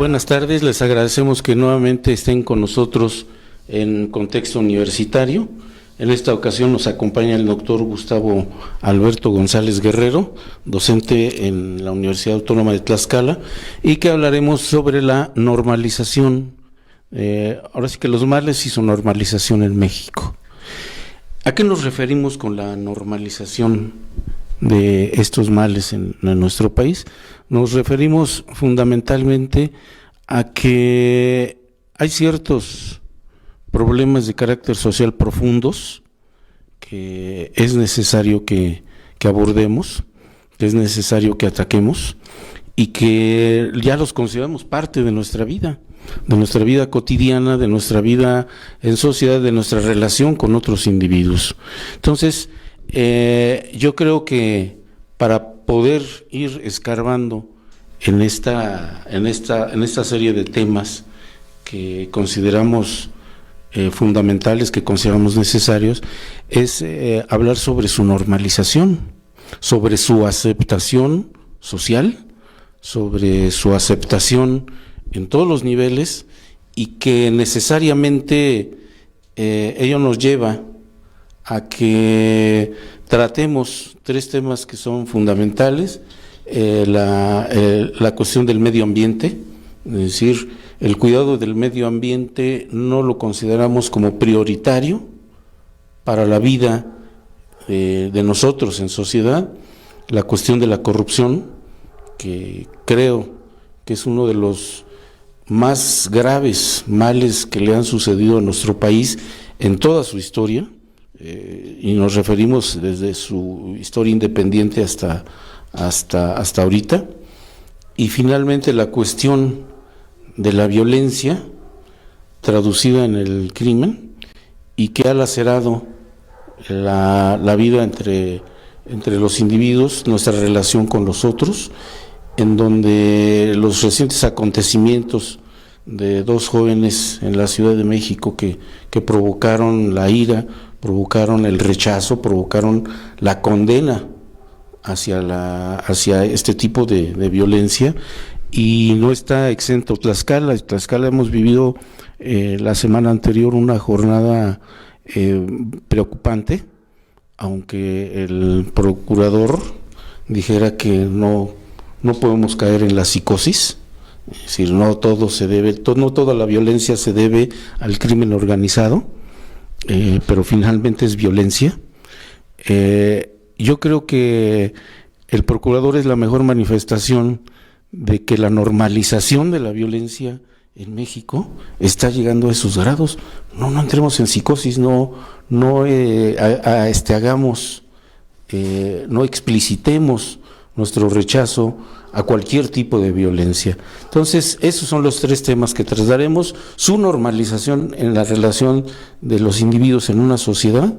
Buenas tardes, les agradecemos que nuevamente estén con nosotros en contexto universitario. En esta ocasión nos acompaña el doctor Gustavo Alberto González Guerrero, docente en la Universidad Autónoma de Tlaxcala, y que hablaremos sobre la normalización, ahora sí que los males y su normalización en México. ¿A qué nos referimos con la normalización de estos males en nuestro país? Nos referimos fundamentalmente a que hay ciertos problemas de carácter social profundos que es necesario que abordemos, que es necesario que ataquemos y que ya los consideramos parte de nuestra vida cotidiana, de nuestra vida en sociedad, de nuestra relación con otros individuos. Entonces, yo creo que para poder ir escarbando en esta serie de temas que consideramos fundamentales, que consideramos necesarios, es hablar sobre su normalización, sobre su aceptación social, sobre su aceptación en todos los niveles, y que necesariamente ello nos lleva a que tratemos tres temas que son fundamentales. La cuestión del medio ambiente, es decir, el cuidado del medio ambiente no lo consideramos como prioritario para la vida de nosotros en sociedad. La cuestión de la corrupción, que creo que es uno de los más graves males que le han sucedido a nuestro país en toda su historia, y nos referimos desde su historia independiente hasta ahorita. Y finalmente la cuestión de la violencia traducida en el crimen, y que ha lacerado la vida entre los individuos, nuestra relación con los otros, en donde los recientes acontecimientos de dos jóvenes en la Ciudad de México que provocaron la ira, provocaron el rechazo, provocaron la condena hacia este tipo de violencia, y no está exento Tlaxcala. Tlaxcala hemos vivido la semana anterior una jornada preocupante, aunque el procurador dijera que no podemos caer en la psicosis. Es decir, no toda la violencia se debe al crimen organizado, pero finalmente es violencia. Yo creo que el procurador es la mejor manifestación de que la normalización de la violencia en México está llegando a esos grados. No entremos en psicosis, no explicitemos nuestro rechazo a cualquier tipo de violencia. Entonces, esos son los tres temas que trataremos: su normalización en la relación de los individuos en una sociedad,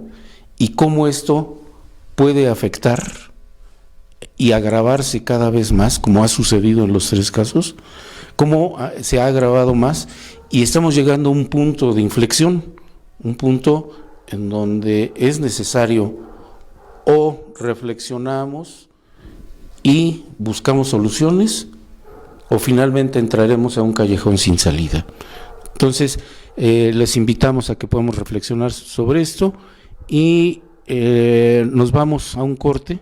y cómo esto puede afectar y agravarse cada vez más, como ha sucedido en los tres casos, cómo se ha agravado más, y estamos llegando a un punto de inflexión, un punto en donde es necesario o reflexionamos y buscamos soluciones, o finalmente entraremos a un callejón sin salida. Entonces, les invitamos a que podamos reflexionar sobre esto, y nos vamos a un corte.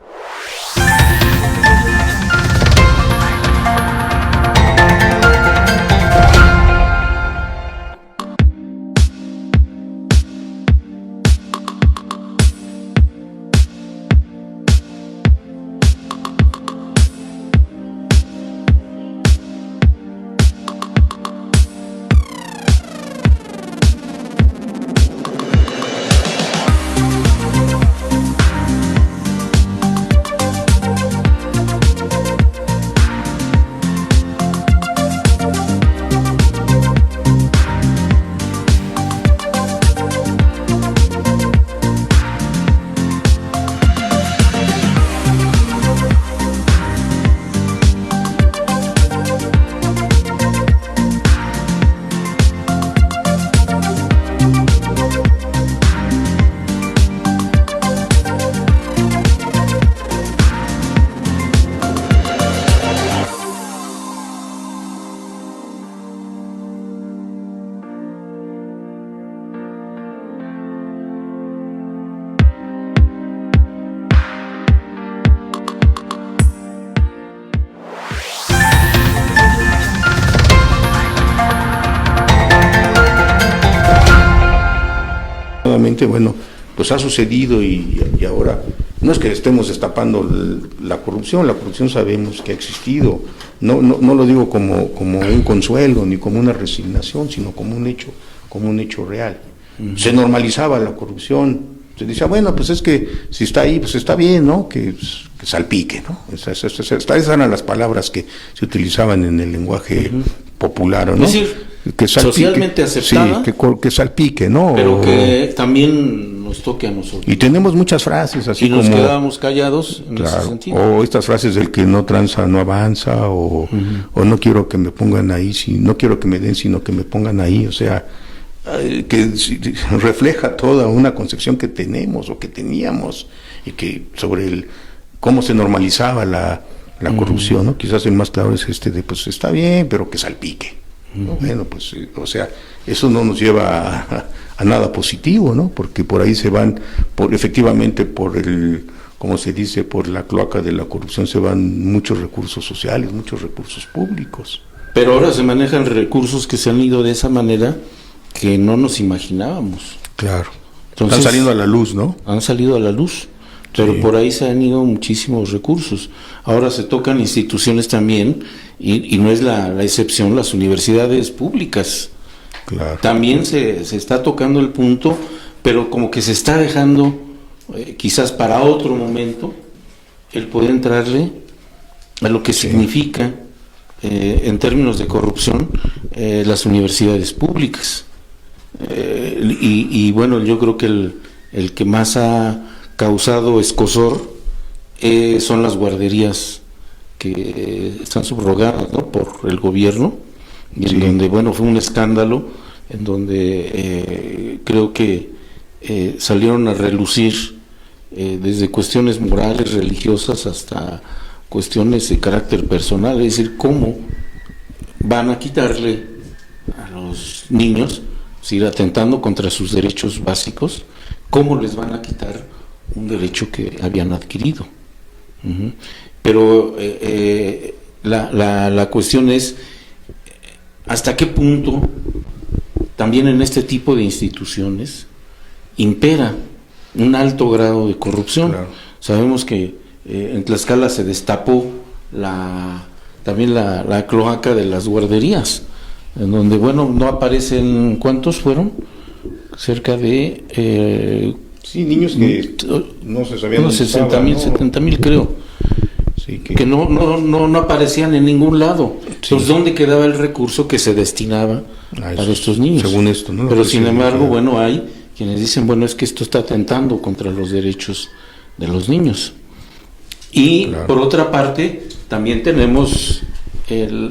efectivamente, bueno, pues ha sucedido y ahora no es que estemos destapando la corrupción sabemos que ha existido, no lo digo como un consuelo ni como una resignación, sino como un hecho real. Se normalizaba la corrupción, se decía, bueno, pues es que si está ahí, pues está bien, ¿no? Que salpique, ¿no? Esas eran las palabras que se utilizaban en el lenguaje popular, ¿no? Es decir, que salpique, socialmente aceptada, sí, que salpique, ¿no? Pero que también nos toque a nosotros. Y tenemos muchas frases así como... Y nos quedábamos callados en ese sentido. O estas frases del que no tranza no avanza, o no quiero que me pongan ahí, no quiero que me den, sino que me pongan ahí, o sea, que refleja toda una concepción que tenemos o que teníamos, y que sobre cómo se normalizaba la corrupción, ¿no? Quizás el más claro es pues está bien, pero que salpique. ¿No? Bueno, pues, o sea, eso no nos lleva a nada positivo, ¿no? Porque por ahí se van, efectivamente, como se dice, por la cloaca de la corrupción se van muchos recursos sociales, muchos recursos públicos. Pero ahora se manejan recursos que se han ido de esa manera que no nos imaginábamos. Claro. Entonces, están saliendo a la luz, ¿no? Han salido a la luz, pero sí, por ahí se han ido muchísimos recursos. Ahora se tocan instituciones también, y no es la excepción, las universidades públicas. Claro. También se está tocando el punto, pero como que se está dejando, quizás para otro momento, el poder entrarle a lo que significa, en términos de corrupción, las universidades públicas. Y bueno, yo creo que el que más ha causado escozor son las guarderías que están subrogadas, ¿no?, por el gobierno, y en donde, bueno, fue un escándalo, en donde creo que salieron a relucir desde cuestiones morales, religiosas, hasta cuestiones de carácter personal, es decir, cómo van a quitarle a los niños, es decir, atentando contra sus derechos básicos, cómo les van a quitar un derecho que habían adquirido. Pero la cuestión es hasta qué punto también en este tipo de instituciones impera un alto grado de corrupción. Claro. Sabemos que en Tlaxcala se destapó también la cloaca de las guarderías, en donde, bueno, no aparecen, ¿cuántos fueron? Cerca de... sí, niños que no se sabían unos 60,000, 70,000 creo. Sí, que no aparecían en ningún lado. Entonces, ¿dónde quedaba el recurso que se destinaba para estos niños? Según esto, ¿no? Pero sin embargo, bueno, hay quienes dicen, bueno, es que esto está atentando contra los derechos de los niños. Y por otra parte, también tenemos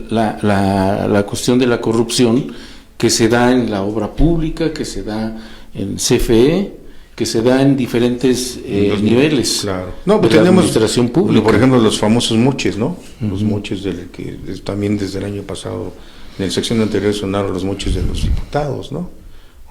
la cuestión de la corrupción que se da en la obra pública, que se da en CFE, que se da en diferentes niveles. Claro. No, pues de la tenemos administración pública. Por ejemplo, los famosos moches, ¿no? Los moches que también desde el año pasado, en la sección anterior sonaron los moches de los diputados, ¿no?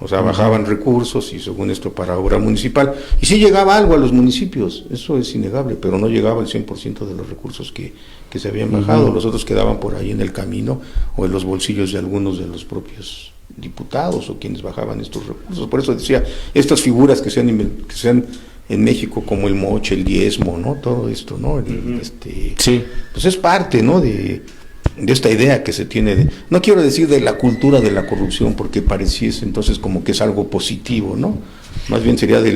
O sea, bajaban recursos y según esto para obra municipal. Y sí llegaba algo a los municipios, eso es innegable, pero no llegaba el 100% de los recursos que se habían bajado. Los otros quedaban por ahí en el camino o en los bolsillos de algunos de los propios diputados o quienes bajaban estos recursos. Por eso decía, estas figuras que sean en México como el moche, el diezmo, ¿no? Todo esto, ¿no? Sí. Pues es parte, ¿no? De esta idea que se tiene, no quiero decir de la cultura de la corrupción, porque pareciese entonces como que es algo positivo, ¿no? Más bien sería de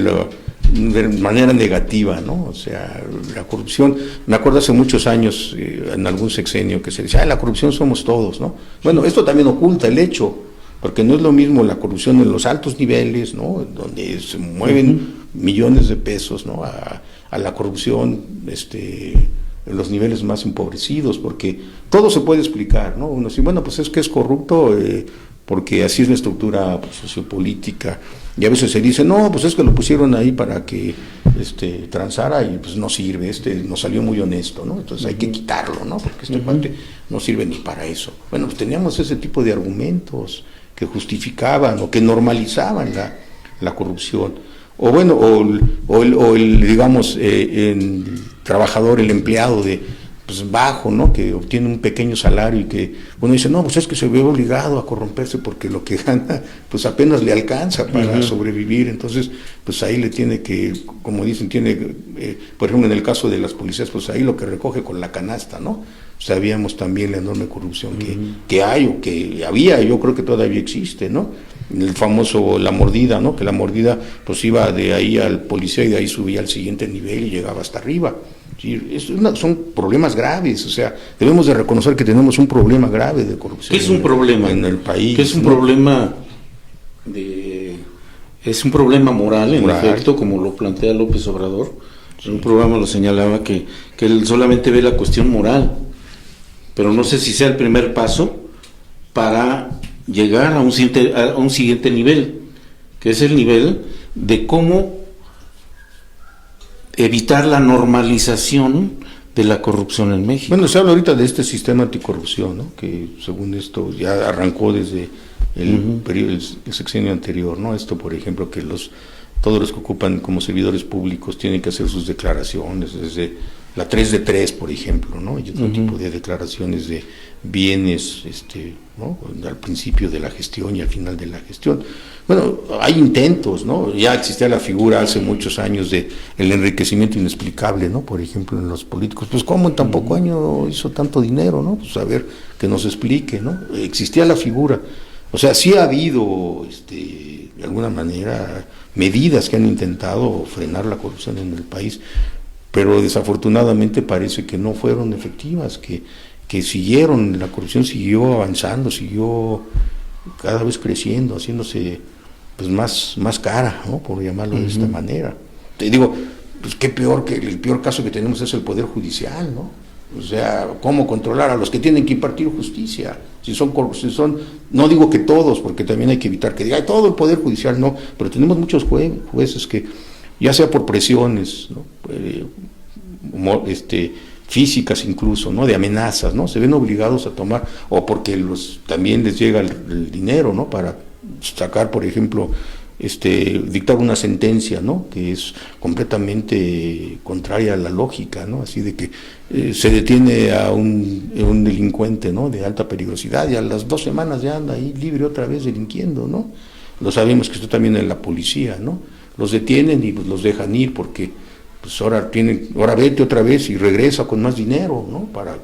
manera negativa, ¿no? O sea, la corrupción, me acuerdo hace muchos años, en algún sexenio, que se decía, la corrupción somos todos, ¿no? Bueno, esto también oculta el hecho, porque no es lo mismo la corrupción en los altos niveles, ¿no? Donde se mueven millones de pesos, ¿no? A la corrupción, en los niveles más empobrecidos, porque todo se puede explicar, ¿no? Uno dice, bueno, pues es que es corrupto porque así es la estructura sociopolítica, y a veces se dice, no, pues es que lo pusieron ahí para que transara y pues no sirve, nos salió muy honesto, ¿no? Entonces hay que quitarlo, ¿no? Porque parte no sirve ni para eso. Bueno, pues teníamos ese tipo de argumentos que justificaban o que normalizaban la corrupción. O bueno, o el digamos, el trabajador, el empleado de pues bajo, ¿no? Que obtiene un pequeño salario y que uno dice, no, pues es que se ve obligado a corromperse porque lo que gana pues apenas le alcanza para sobrevivir. Entonces pues ahí le tiene que, como dicen, tiene, por ejemplo en el caso de las policías, pues ahí lo que recoge con la canasta, ¿no? Sabíamos también la enorme corrupción que hay o que había, yo creo que todavía existe, ¿no? El famoso la mordida, ¿no? Que la mordida pues iba de ahí al policía y de ahí subía al siguiente nivel y llegaba hasta arriba. Sí, son problemas graves, o sea, debemos de reconocer que tenemos un problema grave de corrupción. ¿Qué es un problema en el país? ¿Qué es un problema es un problema moral, en efecto, como lo plantea López Obrador? Sí. Un programa lo señalaba que él solamente ve la cuestión moral, pero no sé si sea el primer paso para llegar a un siguiente nivel, que es el nivel de cómo evitar la normalización de la corrupción en México. Bueno, se habla ahorita de este sistema anticorrupción, ¿no? Que según esto ya arrancó desde el sexenio anterior, ¿no? Esto, por ejemplo, que todos los que ocupan como servidores públicos tienen que hacer sus declaraciones, desde la 3 de 3, por ejemplo, ¿no? Y otro tipo de declaraciones de bienes, ¿no? Al principio de la gestión y al final de la gestión. Bueno, hay intentos, ¿no? Ya existía la figura hace muchos años de el enriquecimiento inexplicable, ¿no? Por ejemplo, en los políticos. Pues, ¿cómo en tan poco año hizo tanto dinero, no? Pues, a ver, que nos explique, ¿no? Existía la figura. O sea, sí ha habido, de alguna manera, medidas que han intentado frenar la corrupción en el país, pero desafortunadamente parece que no fueron efectivas, que siguieron, la corrupción siguió avanzando, siguió cada vez creciendo, haciéndose pues más cara, ¿no? Por llamarlo de esta manera. Te digo, pues qué peor, que el peor caso que tenemos es el Poder Judicial, ¿no? O sea, ¿cómo controlar a los que tienen que impartir justicia? Si son, no digo que todos, porque también hay que evitar que diga, todo el Poder Judicial, no, pero tenemos muchos jueces que, ya sea por presiones, ¿no? Físicas incluso, ¿no? De amenazas, ¿no? Se ven obligados a tomar, o porque también les llega el dinero, ¿no? Para sacar, por ejemplo, dictar una sentencia, ¿no? Que es completamente contraria a la lógica, ¿no? Así de que se detiene a un delincuente, ¿no? De alta peligrosidad y a las 2 semanas ya anda ahí libre otra vez delinquiendo, ¿no? Lo sabemos que esto también en la policía, ¿no? Los detienen y pues, los dejan ir porque pues ahora vete otra vez y regresa con más dinero, ¿no? Para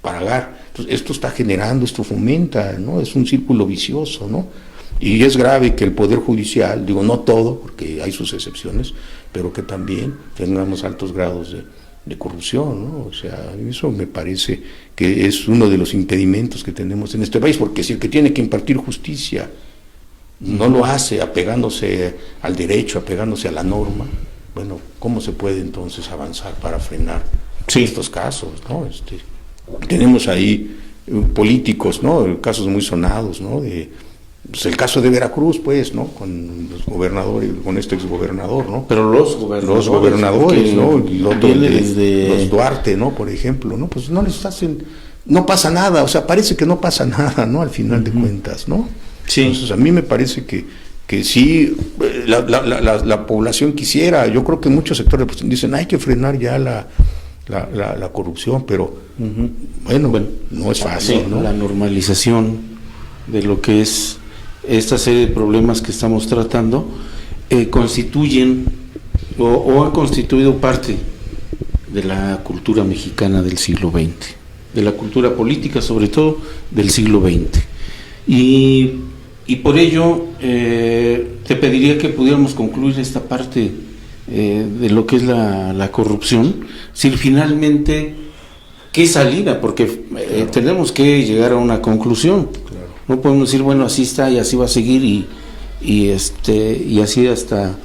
pagar. Entonces, esto está generando, esto fomenta, ¿no? Es un círculo vicioso, ¿no? Y es grave que el Poder Judicial, digo, no todo, porque hay sus excepciones, pero que también tengamos altos grados de corrupción, ¿no? O sea, eso me parece que es uno de los impedimentos que tenemos en este país, porque si el que tiene que impartir justicia no lo hace apegándose al derecho, apegándose a la norma, bueno, ¿cómo se puede entonces avanzar para frenar estos casos, ¿no? Tenemos ahí políticos, ¿no? Casos muy sonados, ¿no? Pues el caso de Veracruz, pues, ¿no? Con los gobernadores, con este exgobernador, ¿no? Pero los gobernadores, ¿no? Y los Duarte, ¿no? Por ejemplo, ¿no? Pues no les hacen, no pasa nada, o sea, parece que no pasa nada, ¿no? Al final de cuentas, ¿no? Sí. Entonces, a mí me parece que sí, la población quisiera, yo creo que muchos sectores pues, dicen, hay que frenar ya la corrupción, pero bueno, no es fácil, ¿no? La normalización de lo que es esta serie de problemas que estamos tratando constituyen o han constituido parte de la cultura mexicana del siglo XX, de la cultura política sobre todo del siglo XX. Y por ello te pediría que pudiéramos concluir esta parte de lo que es la corrupción, si finalmente qué salida, porque tenemos que llegar a una conclusión. Claro. No podemos decir, bueno, así está y así va a seguir y así hasta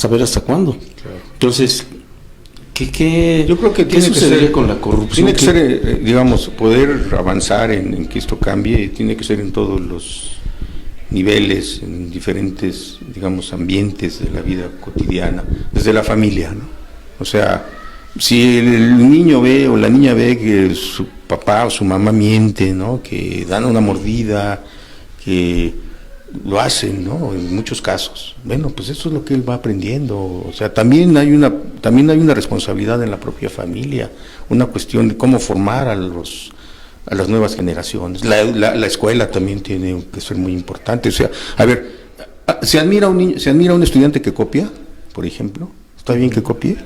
ver hasta cuándo. Claro. Entonces, yo creo que ¿qué sucedería con la corrupción? Tiene que ser, digamos, poder avanzar en que esto cambie, tiene que ser en todos los niveles, en diferentes, digamos, ambientes de la vida cotidiana, desde la familia, ¿no? O sea, si el niño ve o la niña ve que su papá o su mamá miente, ¿no? Que dan una mordida, que lo hacen, ¿no? En muchos casos. Bueno, pues eso es lo que él va aprendiendo. O sea, también hay una responsabilidad en la propia familia, una cuestión de cómo formar a las nuevas generaciones. La escuela también tiene que ser muy importante. O sea, a ver, ¿se admira a un estudiante que copia, por ejemplo? ¿Está bien que copie?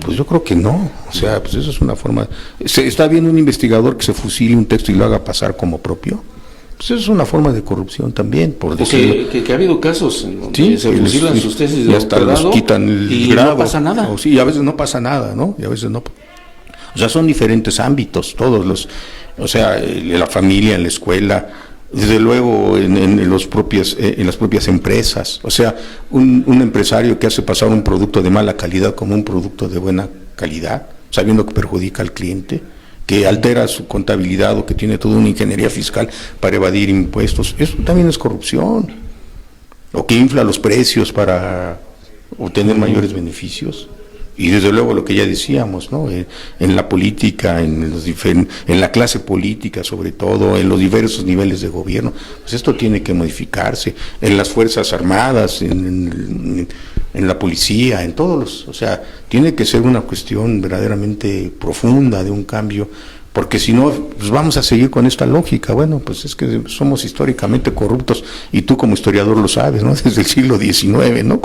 Pues yo creo que no. O sea, pues eso es una forma. ¿Está bien un investigador que se fusile un texto y lo haga pasar como propio? Pues eso es una forma de corrupción también, por decirlo. Que ha habido casos en donde Sí, se fusilan sus tesis y de hasta doctorado los quitan el y grado. no pasa nada. Sí, y a veces no pasa nada, ¿no? Y a veces no. O sea, son diferentes ámbitos, o sea, en la familia, en la escuela, desde luego en las propias empresas. O sea, un empresario que hace pasar un producto de mala calidad como un producto de buena calidad, sabiendo que perjudica al cliente, que altera su contabilidad o que tiene toda una ingeniería fiscal para evadir impuestos, eso también es corrupción. O que infla los precios para obtener mayores beneficios. Y desde luego lo que ya decíamos, ¿no? En la política, en la clase política sobre todo, en los diversos niveles de gobierno, pues esto tiene que modificarse, en las Fuerzas Armadas, en la policía, en todos o sea, tiene que ser una cuestión verdaderamente profunda de un cambio, porque si no, pues vamos a seguir con esta lógica. Bueno, pues es que somos históricamente corruptos, y tú como historiador lo sabes, ¿no? Desde el siglo XIX, ¿no?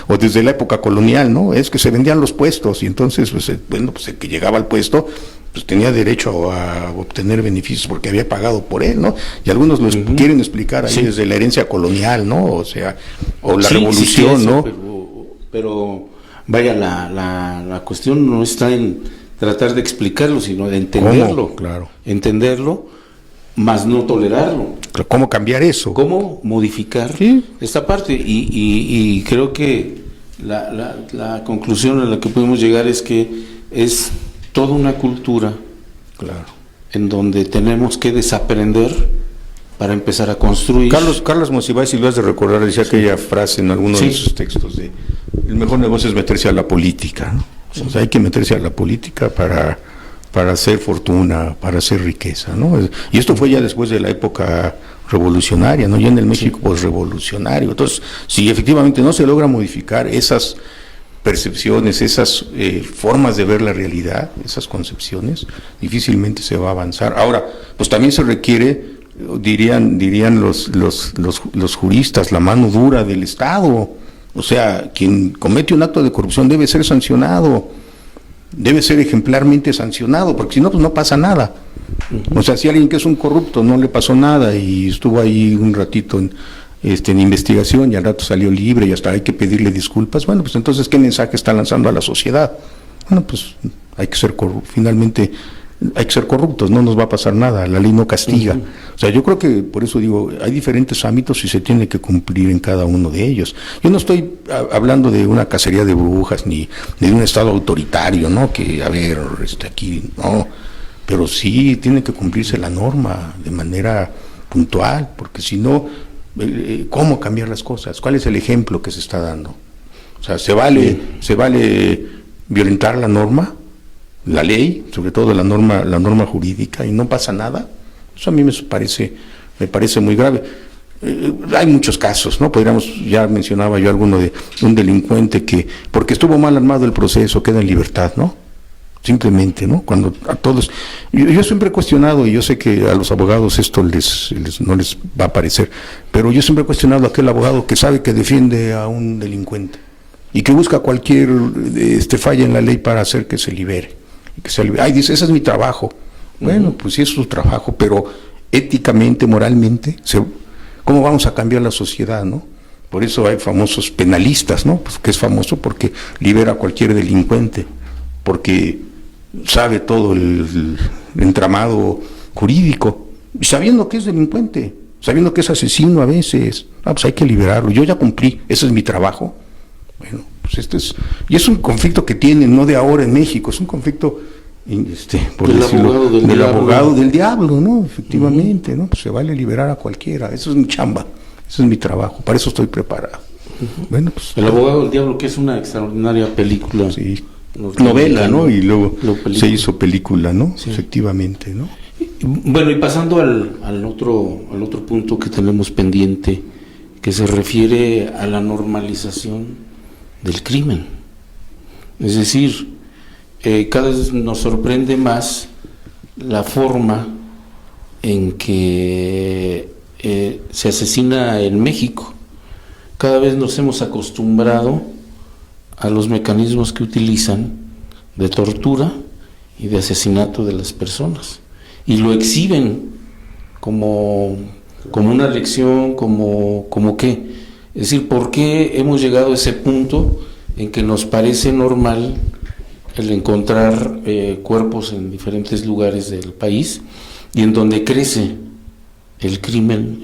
O desde la época colonial, ¿no? Es que se vendían los puestos, y entonces, pues, bueno, pues el que llegaba al puesto, pues tenía derecho a obtener beneficios porque había pagado por él, ¿no? Y algunos lo quieren explicar ahí desde la herencia colonial, ¿no? O sea, o la revolución, eso, ¿no? Pero vaya, la cuestión no está en tratar de explicarlo, sino de entenderlo. ¿Cómo? Claro. Entenderlo, más no tolerarlo. ¿Cómo cambiar eso? ¿Cómo modificar esta parte? Y creo que la conclusión a la que podemos llegar es que es toda una cultura, claro, en donde tenemos que desaprender para empezar a construir. Carlos Monsiváis, si lo has de recordar, decía aquella frase en alguno de sus textos de: el mejor negocio es meterse a la política, ¿no? O sea, hay que meterse a la política para hacer fortuna, para hacer riqueza, ¿no? Y esto fue ya después de la época revolucionaria, ¿no? Ya en el México posrevolucionario. Entonces, si efectivamente no se logra modificar esas percepciones, esas formas de ver la realidad, esas concepciones, difícilmente se va a avanzar. Ahora, pues también se requiere, dirían los juristas, la mano dura del Estado. O sea, quien comete un acto de corrupción debe ser sancionado, debe ser ejemplarmente sancionado, porque si no, pues no pasa nada. O sea, si alguien que es un corrupto no le pasó nada y estuvo ahí un ratito en investigación y al rato salió libre y hasta hay que pedirle disculpas, bueno, pues entonces, ¿qué mensaje está lanzando a la sociedad? Bueno, pues hay que ser finalmente hay que ser corruptos, no nos va a pasar nada, la ley no castiga. O sea, yo creo que, por eso digo, hay diferentes ámbitos y se tiene que cumplir en cada uno de ellos. Yo no estoy hablando de una cacería de brujas, ni de un Estado autoritario, ¿no? Que, a ver, aquí, no, pero sí tiene que cumplirse la norma de manera puntual, porque si no, ¿cómo cambiar las cosas? ¿Cuál es el ejemplo que se está dando? O sea, ¿se vale violentar la norma? La ley, sobre todo la norma jurídica, y no pasa nada. Eso a mí me parece muy grave. Hay muchos casos, ¿no? Ya mencionaba yo alguno de un delincuente que, porque estuvo mal armado el proceso, queda en libertad, ¿no? Simplemente, ¿no? Cuando a todos, yo siempre he cuestionado, y yo sé que a los abogados esto no les va a parecer, pero yo siempre he cuestionado a aquel abogado que sabe que defiende a un delincuente y que busca cualquier falla en la ley para hacer que se libere. Dice, ese es mi trabajo. Bueno, pues sí es su trabajo, pero éticamente, moralmente, ¿cómo vamos a cambiar la sociedad, no? Por eso hay famosos penalistas, ¿no? Pues que es famoso porque libera a cualquier delincuente, porque sabe todo el entramado jurídico, y sabiendo que es delincuente, sabiendo que es asesino a veces, pues hay que liberarlo. Yo ya cumplí, ese es mi trabajo. Bueno, pues y es un conflicto que tienen, no de ahora en México, es un conflicto, por decirlo, del abogado del diablo, ¿no? Efectivamente, ¿no? Pues se vale liberar a cualquiera, eso es mi chamba, eso es mi trabajo, para eso estoy preparado. Bueno, pues, El abogado del diablo, que es una extraordinaria película. Sí, novela, ¿no? Y luego se hizo película, ¿no? Sí. Efectivamente, ¿no? Bueno, y pasando al otro punto que tenemos pendiente, que se refiere a la normalización del crimen. Es decir, cada vez nos sorprende más la forma en que se asesina en México. Cada vez nos hemos acostumbrado a los mecanismos que utilizan de tortura y de asesinato de las personas, y lo exhiben como una lección, como qué. Es decir, ¿por qué hemos llegado a ese punto en que nos parece normal el encontrar cuerpos en diferentes lugares del país y en donde crece el crimen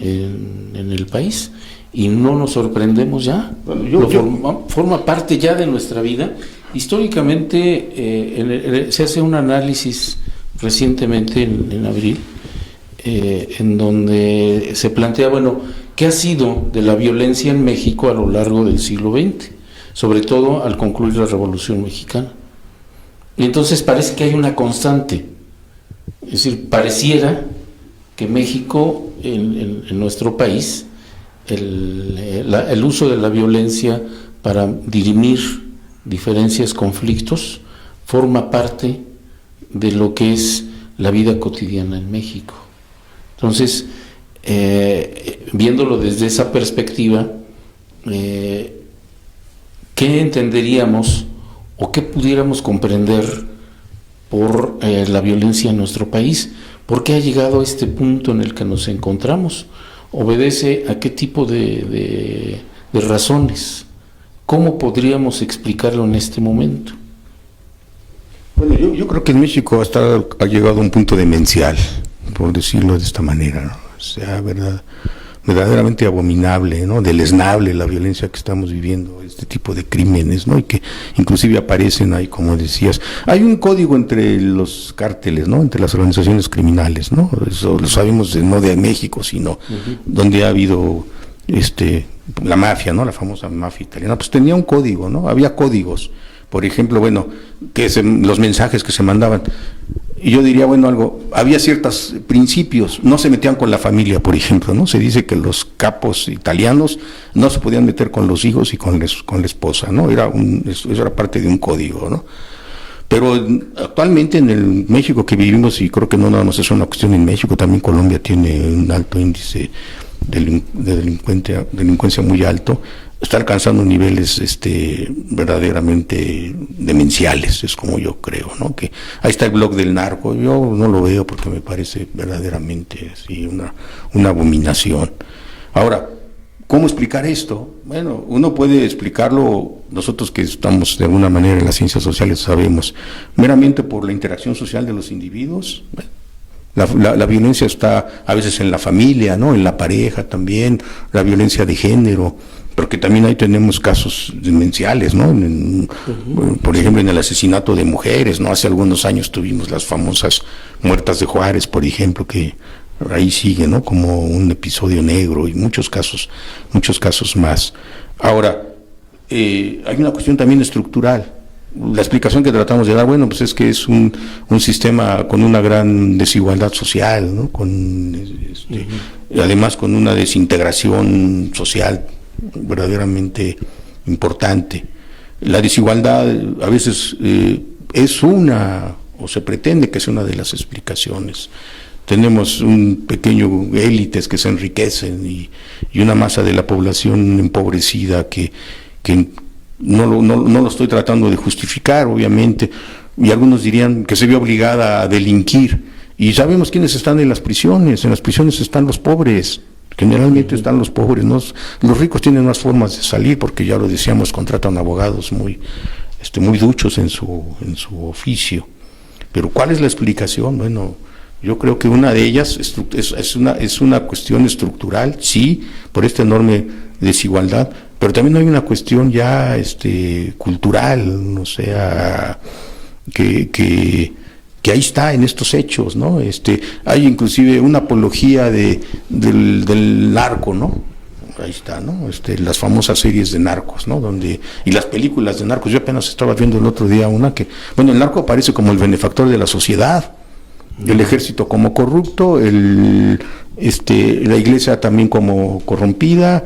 en el país? Y no nos sorprendemos ya. Bueno, forma parte ya de nuestra vida. Históricamente se hace un análisis recientemente en abril, en donde se plantea, bueno, ¿qué ha sido de la violencia en México a lo largo del siglo XX? Sobre todo al concluir la Revolución Mexicana. Y entonces parece que hay una constante. Es decir, pareciera que México, en nuestro país, el uso de la violencia para dirimir diferencias, conflictos, forma parte de lo que es la vida cotidiana en México. Entonces, viéndolo desde esa perspectiva, ¿qué entenderíamos o qué pudiéramos comprender por la violencia en nuestro país? ¿Por qué ha llegado a este punto en el que nos encontramos? ¿Obedece a qué tipo de razones? ¿Cómo podríamos explicarlo en este momento? Bueno, yo creo que en México ha llegado a un punto demencial, por decirlo de esta manera, ¿no? O sea, verdaderamente abominable, ¿no? Deleznable la violencia que estamos viviendo, este tipo de crímenes, ¿no? Y que inclusive aparecen ahí, como decías. Hay un código entre los cárteles, ¿no? Entre las organizaciones criminales, ¿no? Eso lo sabemos no de México, sino donde ha habido la mafia, ¿no? La famosa mafia italiana, pues tenía un código, ¿no? Había códigos. Por ejemplo, bueno, los mensajes que se mandaban. Y yo diría, bueno, había ciertos principios, no se metían con la familia, por ejemplo, ¿no? Se dice que los capos italianos no se podían meter con los hijos y con la esposa, ¿no? Eso era parte de un código, ¿no? Pero actualmente en el México que vivimos, y creo que no nada más es una cuestión en México, también Colombia tiene un alto índice de delincuencia muy alto, está alcanzando niveles verdaderamente demenciales, es como yo creo, ¿no? Que ahí está el blog del narco, yo no lo veo porque me parece verdaderamente sí, una abominación. Ahora, ¿cómo explicar esto? Bueno, uno puede explicarlo, nosotros que estamos de alguna manera en las ciencias sociales sabemos, meramente por la interacción social de los individuos. Bueno, la violencia está a veces en la familia, ¿no? En la pareja también, la violencia de género, porque también ahí tenemos casos demenciales, ¿no? Por ejemplo, en el asesinato de mujeres, ¿no? Hace algunos años tuvimos las famosas muertas de Juárez, por ejemplo, que ahí sigue, ¿no? Como un episodio negro y muchos casos más. Ahora, hay una cuestión también estructural. La explicación que tratamos de dar, bueno, pues es que es un sistema con una gran desigualdad social, ¿no? Además con una desintegración social verdaderamente importante. La desigualdad a veces es o se pretende que es una de las explicaciones. Tenemos un pequeño élites que se enriquecen y una masa de la población empobrecida que no lo estoy tratando de justificar, obviamente, y algunos dirían que se ve obligada a delinquir, y sabemos quiénes están en las prisiones están los pobres, generalmente están los pobres, ¿no? Los ricos tienen más formas de salir, porque ya lo decíamos, contratan abogados muy duchos en su oficio, pero ¿cuál es la explicación? Bueno, yo creo que una de ellas es una cuestión estructural, sí, por esta enorme desigualdad, pero también hay una cuestión ya cultural, o sea, que ahí está en estos hechos, ¿no? Hay inclusive una apología del narco, ¿no? Ahí está, ¿no? Las famosas series de narcos, ¿no? Y las películas de narcos. Yo apenas estaba viendo el otro día una que, bueno, el narco aparece como el benefactor de la sociedad, el ejército como corrupto, la iglesia también como corrompida,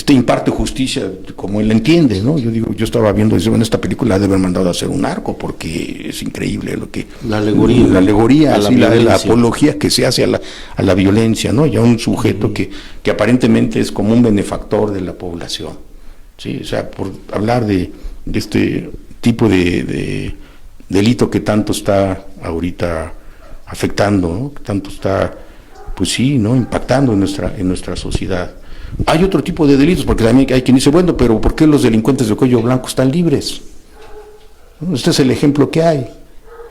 imparte justicia como él entiende, ¿no? Yo estaba viendo, en esta película debe haber mandado a hacer un narco, porque es increíble lo que... La alegoría, la apología que se hace a la violencia, ¿no? Ya un sujeto que aparentemente es como un benefactor de la población, ¿sí? O sea, por hablar de este tipo de delito que tanto está ahorita afectando, ¿no? Que tanto está, pues sí, ¿no? Impactando en nuestra sociedad. Hay otro tipo de delitos, porque también hay quien dice, bueno, pero ¿por qué los delincuentes de cuello blanco están libres? Este es el ejemplo que hay.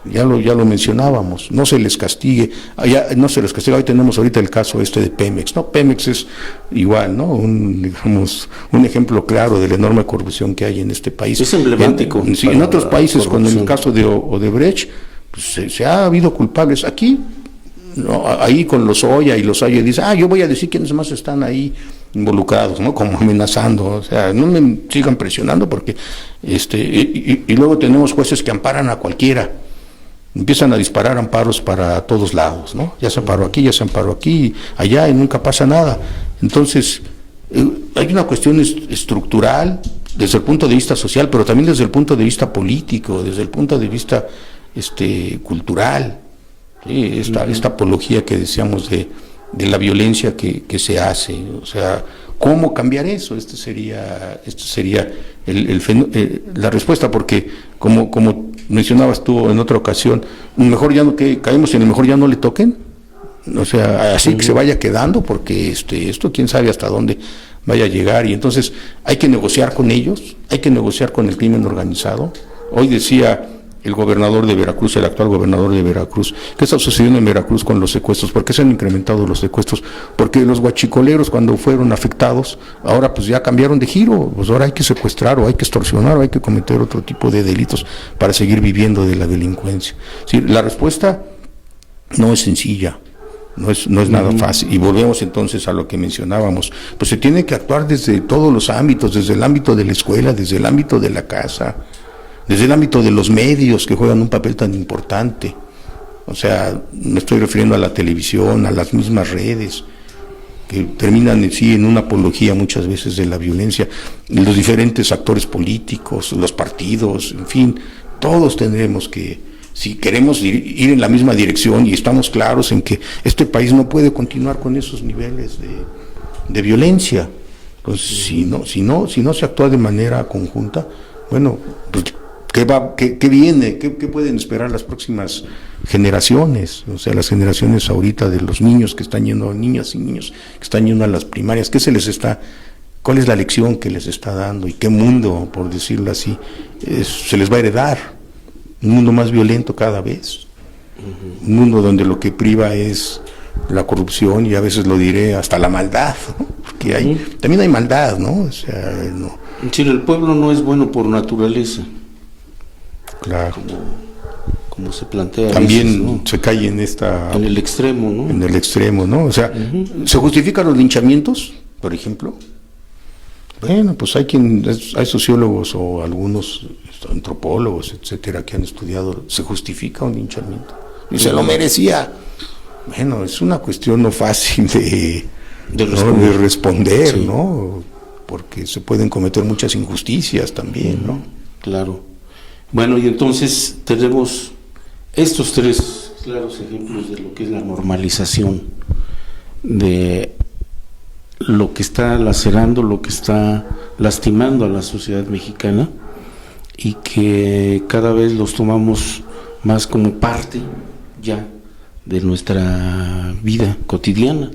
Ya lo mencionábamos, no se les castigue, hoy tenemos ahorita el caso de Pemex, ¿no? Pemex es igual, ¿no? Un ejemplo claro de la enorme corrupción que hay en este país. Es emblemático. En otros países, con el caso de Odebrecht, pues se ha habido culpables. Aquí, no, ahí con los Oya y los Haya dice, yo voy a decir quiénes más están ahí involucrados, ¿no? Como amenazando, o sea, no me sigan presionando porque y luego tenemos jueces que amparan a cualquiera, empiezan a disparar amparos para todos lados, ¿no? Ya se amparó aquí, allá, y nunca pasa nada. Entonces, hay una cuestión estructural desde el punto de vista social, pero también desde el punto de vista político, desde el punto de vista cultural, ¿sí? Esta apología que decíamos de la violencia que se hace, o sea, ¿cómo cambiar eso? Este sería la respuesta, porque como mencionabas tú en otra ocasión, mejor ya no que caemos en el mejor ya no le toquen, o sea, así que se vaya quedando, porque esto quién sabe hasta dónde vaya a llegar, y entonces hay que negociar con ellos, hay que negociar con el crimen organizado. Hoy decía el gobernador de Veracruz, el actual gobernador de Veracruz, ¿qué está sucediendo en Veracruz con los secuestros? ¿Por qué se han incrementado los secuestros? Porque los guachicoleros, cuando fueron afectados, ahora pues ya cambiaron de giro, pues ahora hay que secuestrar, o hay que extorsionar, o hay que cometer otro tipo de delitos para seguir viviendo de la delincuencia. Sí, la respuesta no es sencilla, no es nada fácil, y volvemos entonces a lo que mencionábamos, pues se tiene que actuar desde todos los ámbitos, desde el ámbito de la escuela, desde el ámbito de la casa, desde el ámbito de los medios, que juegan un papel tan importante. O sea, me estoy refiriendo a la televisión, a las mismas redes, que terminan en una apología muchas veces de la violencia, los diferentes actores políticos, los partidos, en fin, todos tendremos que, si queremos ir en la misma dirección y estamos claros en que este país no puede continuar con esos niveles de violencia, pues si no se actúa de manera conjunta, bueno, pues ¿qué viene? ¿Qué pueden esperar las próximas generaciones? O sea, las generaciones ahorita de los niños que están yendo, niñas y niños que están yendo a las primarias, ¿cuál es la lección que les está dando? ¿Y qué mundo, por decirlo así, se les va a heredar? Un mundo más violento cada vez. Un mundo donde lo que priva es la corrupción, y a veces lo diré, hasta la maldad, ¿no? Porque también hay maldad, ¿no? O sea, no. En Chile el pueblo no es bueno por naturaleza. Claro. Como se plantea. También veces, ¿no? Se cae en el extremo, ¿no? En el extremo, ¿no? O sea, ¿se justifican los linchamientos, por ejemplo? Bueno, pues hay sociólogos o algunos antropólogos, etcétera, que han estudiado, ¿se justifica un linchamiento? Y se lo merecía. Bueno, es una cuestión no fácil de responder, sí, ¿no? Porque se pueden cometer muchas injusticias también, ¿no? Claro. Bueno, y entonces tenemos estos tres claros ejemplos de lo que es la normalización, de lo que está lacerando, lo que está lastimando a la sociedad mexicana, y que cada vez los tomamos más como parte ya de nuestra vida cotidiana,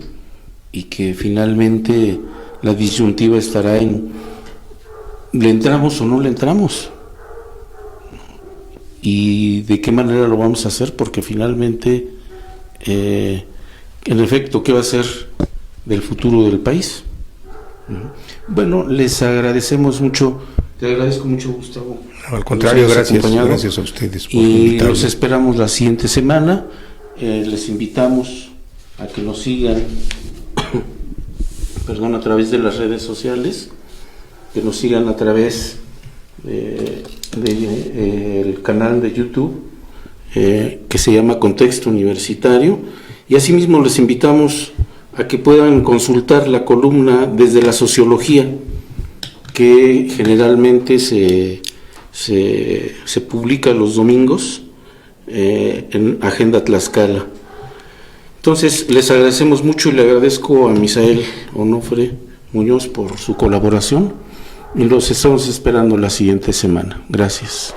y que finalmente la disyuntiva estará en ¿le entramos o no le entramos? ¿Y de qué manera lo vamos a hacer? Porque finalmente, en efecto, ¿qué va a ser del futuro del país? Bueno, les agradecemos mucho. Te agradezco mucho, Gustavo. Al contrario, gracias a ustedes por invitarme. Los esperamos la siguiente semana. Les invitamos a que nos sigan a través de las redes sociales, que nos sigan a través el canal de YouTube que se llama Contexto Universitario, y asimismo les invitamos a que puedan consultar la columna desde la sociología, que generalmente se publica los domingos en Agenda Tlaxcala. Entonces, les agradecemos mucho y le agradezco a Misael Onofre Muñoz por su colaboración y los estamos esperando la siguiente semana. Gracias.